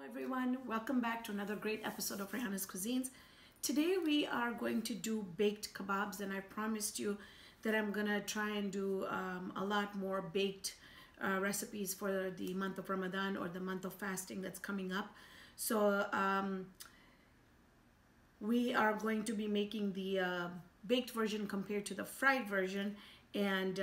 Everyone, welcome back to another great episode of Raihana's Cuisines. Today we are going to do baked kebabs, and I promised you that I'm gonna try and do a lot more baked recipes for the month of Ramadan or the month of fasting that's coming up. So we are going to be making the baked version compared to the fried version, and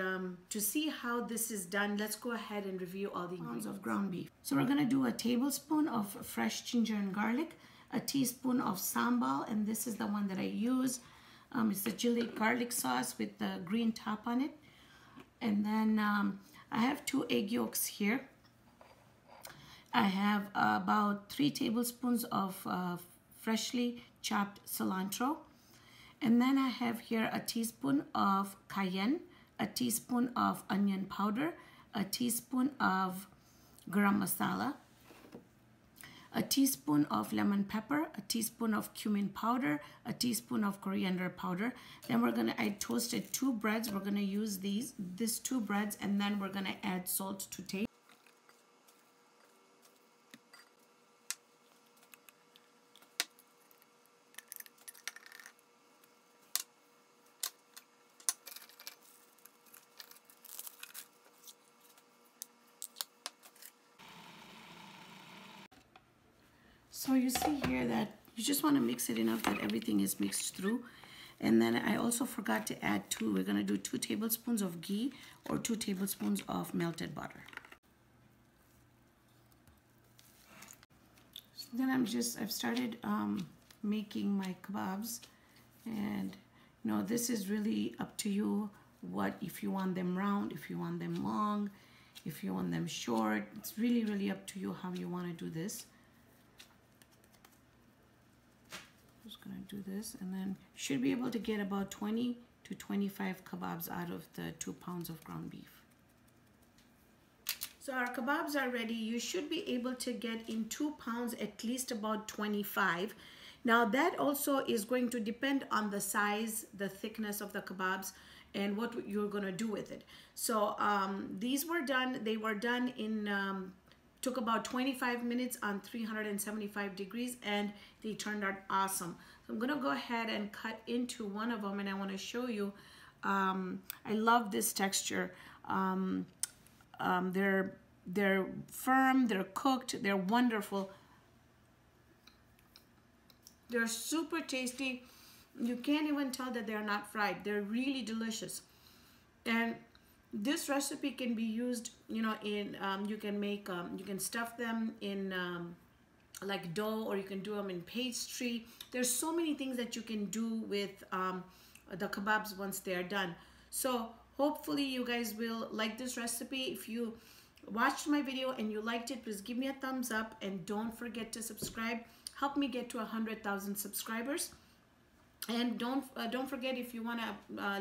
to see how this is done, let's go ahead and review all the ingredients of ground beef. So we're gonna do a tablespoon of fresh ginger and garlic, a teaspoon of sambal, and this is the one that I use. It's the chili garlic sauce with the green top on it. And then I have 2 egg yolks here. I have about 3 tablespoons of freshly chopped cilantro. And then I have here a teaspoon of cayenne, a teaspoon of onion powder, a teaspoon of garam masala, a teaspoon of lemon pepper, a teaspoon of cumin powder, a teaspoon of coriander powder. Then I toasted 2 breads. We're gonna use these 2 breads, and then we're gonna add salt to taste. So you see here that you just want to mix it enough that everything is mixed through. And then I also forgot to add we're going to do 2 tablespoons of ghee or 2 tablespoons of melted butter. So then I've started making my kebabs, and this is really up to you. If you want them round, if you want them long, if you want them short, it's really up to you how you want to do this. Just gonna do this, and then you should be able to get about 20 to 25 kebabs out of the 2 pounds of ground beef. So our kebabs are ready. You should be able to get in 2 pounds at least about 25. Now that also is going to depend on the size, the thickness of the kebabs, and what you're gonna do with it. So these were done, they were done in took about 25 minutes on 375 degrees, and they turned out awesome. So I'm gonna go ahead and cut into one of them, and I want to show you. I love this texture. They're firm, they're cooked, they're wonderful. They're super tasty. You can't even tell that they're not fried. They're really delicious. And this recipe can be used, you can stuff them in like dough, or you can do them in pastry. There's so many things that you can do with the kebabs once they are done. So hopefully you guys will like this recipe. If you watched my video and you liked it, please give me a thumbs up, and don't forget to subscribe. Help me get to 100,000 subscribers. And don't forget, if you want to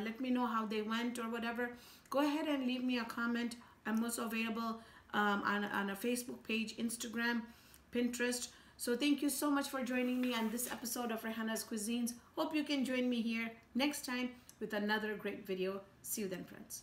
let me know how they went or whatever, go ahead and leave me a comment. I'm also available on a Facebook page, Instagram, Pinterest. So thank you so much for joining me on this episode of Raihana's Cuisines. Hope you can join me here next time with another great video. See you then, friends.